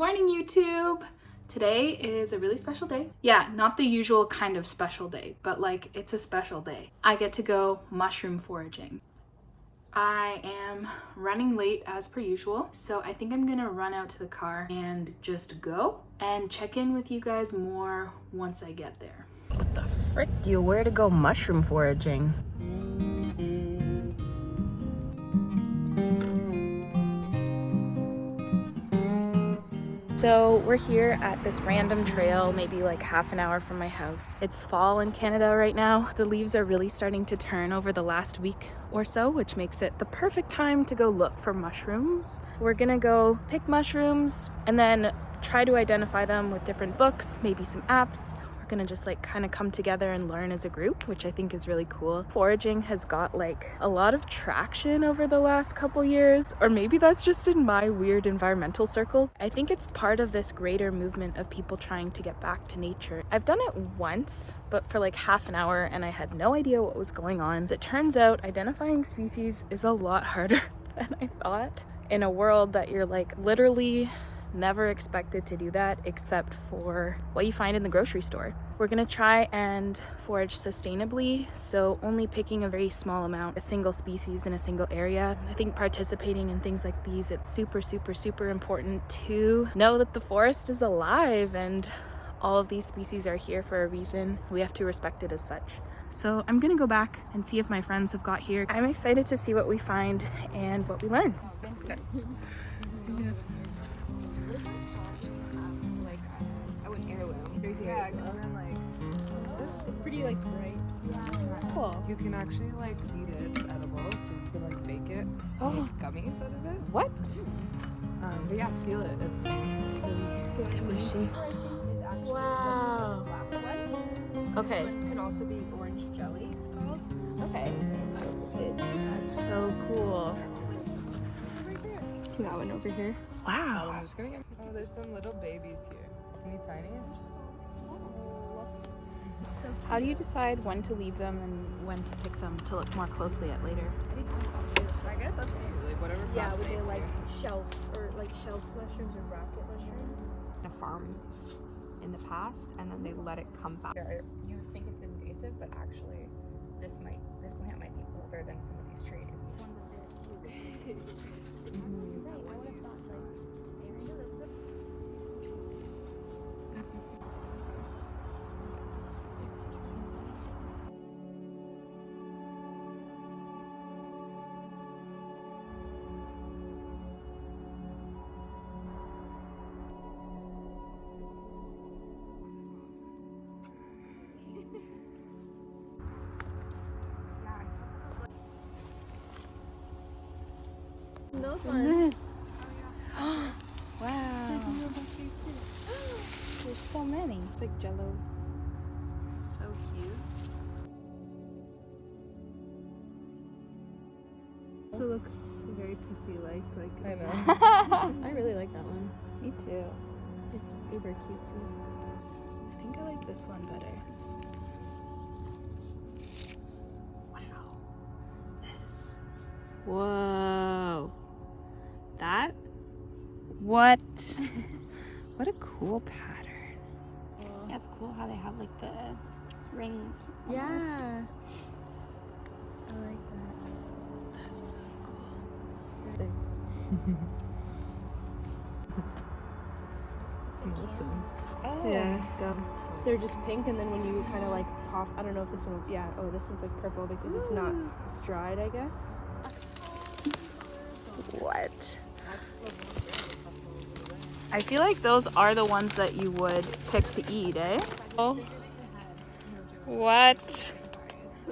morning, YouTube! Today is a really special day. Yeah, not the usual kind of special day, but like it's a special day. I get to go mushroom foraging. I am running late as per usual, so I think I'm gonna run out to the car and just go and check in with you guys more once I get there. What the frick do you wear to go mushroom foraging? So we're here at this random trail, maybe like half an hour from my house. It's fall in Canada right now. The leaves are really starting to turn over the last week or so, which makes it the perfect time to go look for mushrooms. We're gonna go pick mushrooms and then try to identify them with different books, maybe some apps. We're gonna just like kind of come together and learn as a group, which I think is really cool. Foraging has got like a lot of traction over the last couple years, or maybe that's just in my weird environmental circles. I think it's part of this greater movement of people trying to get back to nature. I've done it once, but for like half an hour, and I had no idea what was going on. As it turns out, identifying species is a lot harder than I thought in a world that you're like literally never expected to do that except for what you find in the grocery store. We're gonna try and forage sustainably, so only picking a very small amount, a single species in a single area. I think participating in things like these, it's super important to know that the forest is alive and all of these species are here for a reason. We have to respect it as such. So I'm gonna go back and see if my friends have got here. I'm excited to see what we find and what we learn. Yeah, and then like it's pretty like bright. Yeah. Cool. You can actually like eat it. It's edible, so you can like bake it. Oh. Make gummies out of it. What? But yeah, feel it. It's Squishy. Wow. Okay. It can also be orange jelly, it's called. Okay. That's so cool. That one over here. Wow. I'm just gonna get. Oh, there's some little babies here. Any tinies? How do you decide when to leave them and when to pick them to look more closely at later? I guess up to you. Like whatever Yeah, would fascinates they like you. shelf mushrooms or rocket mushrooms? A farm in the past, and then they let it come back. You think it's invasive, but actually this plant might be older than some of these trees. Those ones. Wow. There's so many. It's like jello. So cute. Also looks very pussy-like. I know. I really like that one. Me too. It's uber cutesy. I think I like this one better. Wow. This. Whoa. That? What? What a cool pattern. Yeah, it's cool how they have like the rings. Yeah. I like that. That's so cool. Oh. Yeah, they're just pink, and then when you kind of like pop, I don't know if this one, yeah, oh, this one's like purple because it's not, it's dried, I guess. What? I feel like those are the ones that you would pick to eat, eh? Oh. What?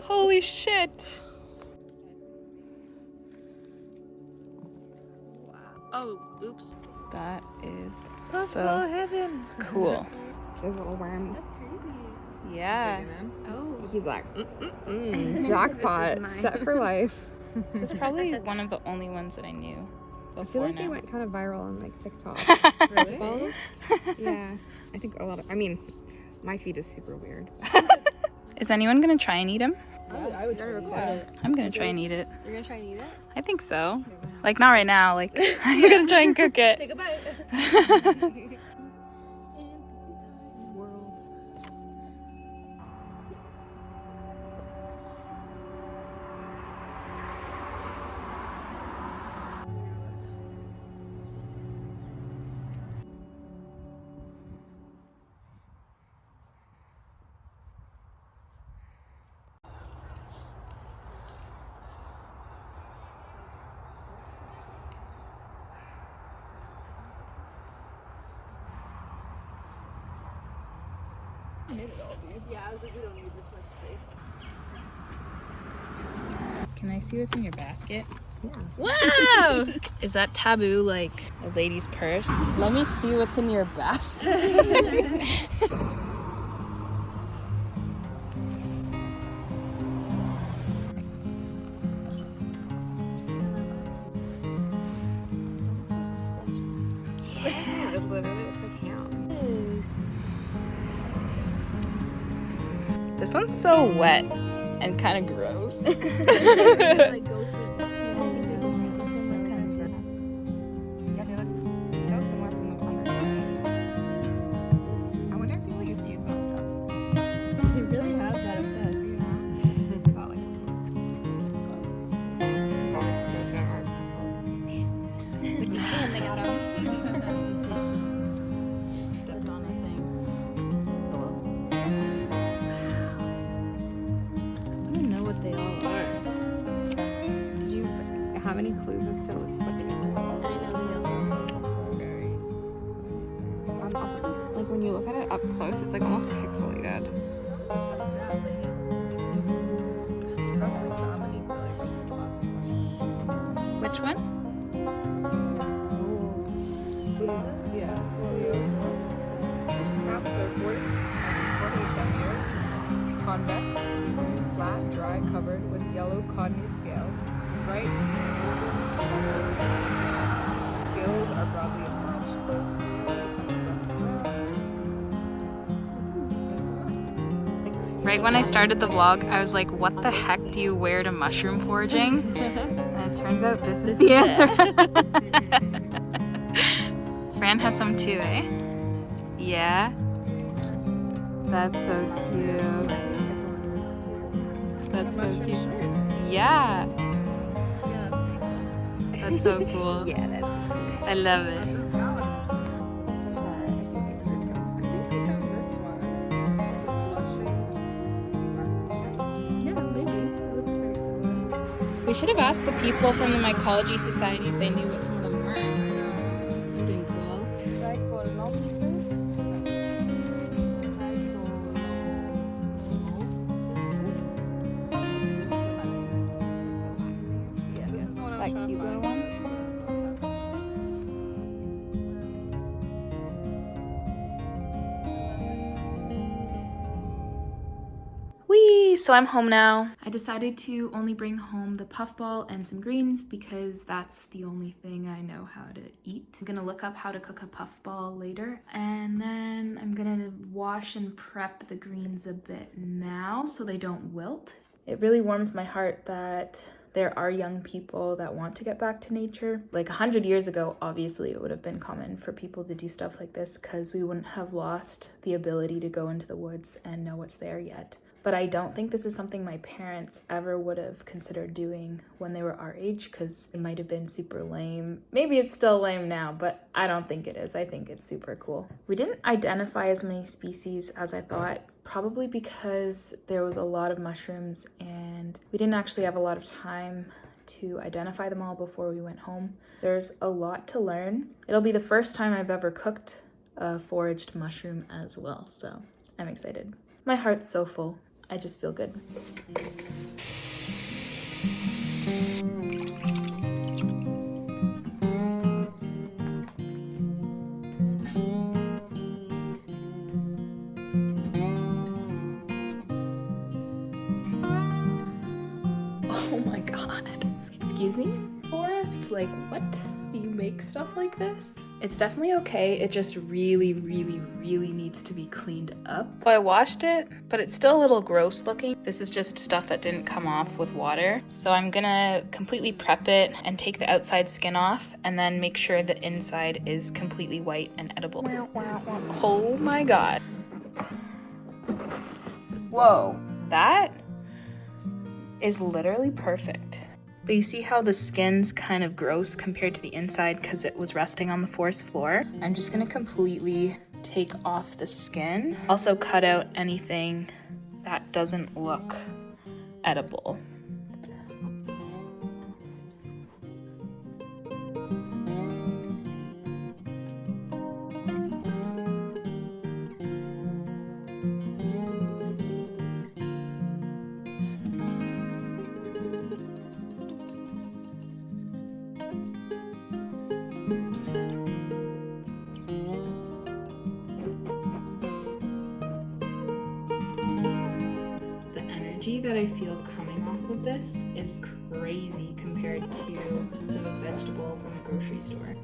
Holy shit. Wow. Oh, oops. That is so heaven. cool. There's a little worm. That's crazy. Yeah. Oh. He's like, jackpot, set for life. This is probably one of the only ones that I knew before I feel like now. they went kind of viral on like TikTok. Really? Balls? Yeah, I think a lot of. I mean, my feed is super weird. Is anyone gonna try and eat them? I would try to record it. I'm gonna try and eat it. You're gonna try and eat it? I think so. Like, not right now. Like, I'm gonna try and cook it. Take a bite. World. Yeah, I was like, we don't need this much space. Can I see what's in your basket? Yeah. Wow! Is that taboo, like a lady's purse? Let me see what's in your basket. It literally looks like ham. This one's so wet and kind of gross. Like, go for it. Yeah, they look so similar from the underside. I wonder if people used to use them as drugs. They really have that effect. About like, always smoked out our puffles. Like, damn, they got them. Stepped on a thing. I don't know what they all are. Did you have any clues as to what they were? Also, like when you look at it up close, it's like almost pixelated. That's like the Amanita, like classic one. Which one? Yeah, folio. Caps are 4 to 48 centimeters, convex, becoming flat, dry, covered with yellow cottony scales. Bright, golden, gills are broadly attached, close, becoming rust brown. Right when I started the vlog, I was like, what the heck do you wear to mushroom foraging? And it turns out this is the answer. Fran has some too, eh? Yeah. That's so cute. That's so cute. Yeah. That's so cool. Yeah, that's I love it. I think we found this one. Yeah, maybe. It looks very similar. We should have asked the people from the Mycology Society if they knew what some of them were. That would have been cool. This is the one I That was trying cute to little find. one? Whee! So I'm home now. I decided to only bring home the puffball and some greens because that's the only thing I know how to eat. I'm gonna look up how to cook a puffball later, and then I'm gonna wash and prep the greens a bit now so they don't wilt. It really warms my heart that there are young people that want to get back to nature. Like 100 years ago, obviously it would have been common for people to do stuff like this because we wouldn't have lost the ability to go into the woods and know what's there yet. But I don't think this is something my parents ever would have considered doing when they were our age because it might have been super lame. Maybe it's still lame now, but I don't think it is. I think it's super cool. We didn't identify as many species as I thought, probably because there was a lot of mushrooms and we didn't actually have a lot of time to identify them all before we went home. There's a lot to learn. It'll be the first time I've ever cooked a foraged mushroom as well, so I'm excited. My heart's so full. I just feel good. Oh my god. Excuse me? Forest? Like, what? Do you make stuff like this? It's definitely okay. It just really, really, really needs to be cleaned up. So I washed it, but it's still a little gross looking. This is just stuff that didn't come off with water. So I'm gonna completely prep it and take the outside skin off and then make sure the inside is completely white and edible. Oh my God. Whoa, that is literally perfect. But you see how the skin's kind of gross compared to the inside because it was resting on the forest floor? I'm just gonna completely take off the skin. Also cut out anything that doesn't look edible. That I feel coming off of this is crazy compared to the vegetables in the grocery store.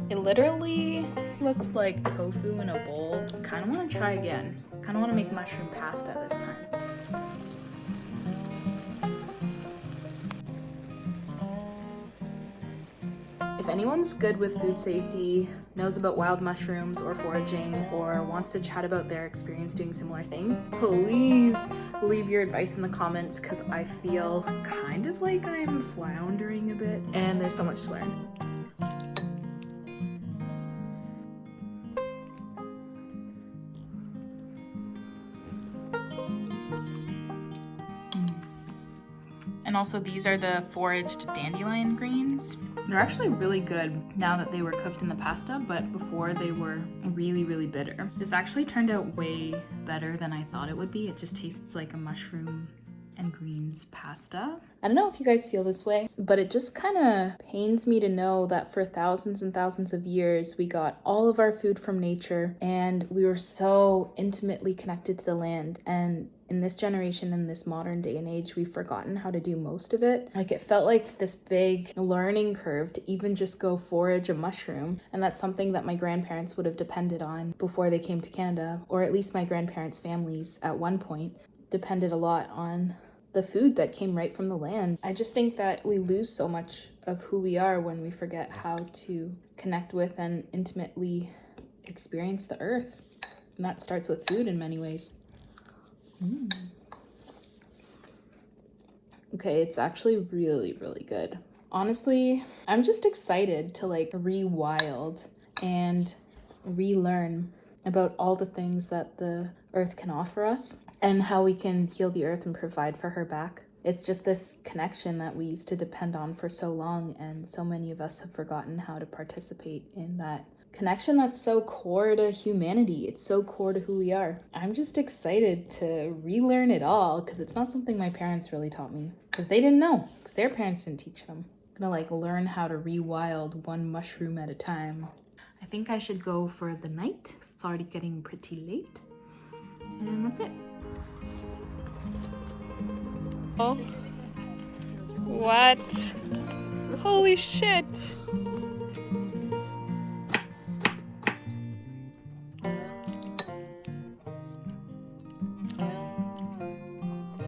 It literally looks like tofu in a bowl. Kind of want to try again. Kind of want to make mushroom pasta this time. If anyone's good with food safety, knows about wild mushrooms or foraging, or wants to chat about their experience doing similar things, please leave your advice in the comments because I feel kind of like I'm floundering a bit and there's so much to learn. And also these are the foraged dandelion greens. They're actually really good now that they were cooked in the pasta, but before they were really, really bitter. This actually turned out way better than I thought it would be. It just tastes like a mushroom and greens pasta. I don't know if you guys feel this way, but it just kind of pains me to know that for thousands and thousands of years, we got all of our food from nature and we were so intimately connected to the land. And in this generation, in this modern day and age, we've forgotten how to do most of it. Like, it felt like this big learning curve to even just go forage a mushroom. And that's something that my grandparents would have depended on before they came to Canada, or at least my grandparents' families at one point depended a lot on the food that came right from the land. I just think that we lose so much of who we are when we forget how to connect with and intimately experience the earth. And that starts with food in many ways. Okay, it's actually really, really good. Honestly, I'm just excited to like rewild and relearn about all the things that the earth can offer us and how we can heal the earth and provide for her back. It's just this connection that we used to depend on for so long, and so many of us have forgotten how to participate in that connection that's so core to humanity. It's so core to who we are. I'm just excited to relearn it all because it's not something my parents really taught me because they didn't know, because their parents didn't teach them. I'm gonna like learn how to rewild one mushroom at a time. I think I should go for the night because it's already getting pretty late. And that's it. Oh. What? Holy shit.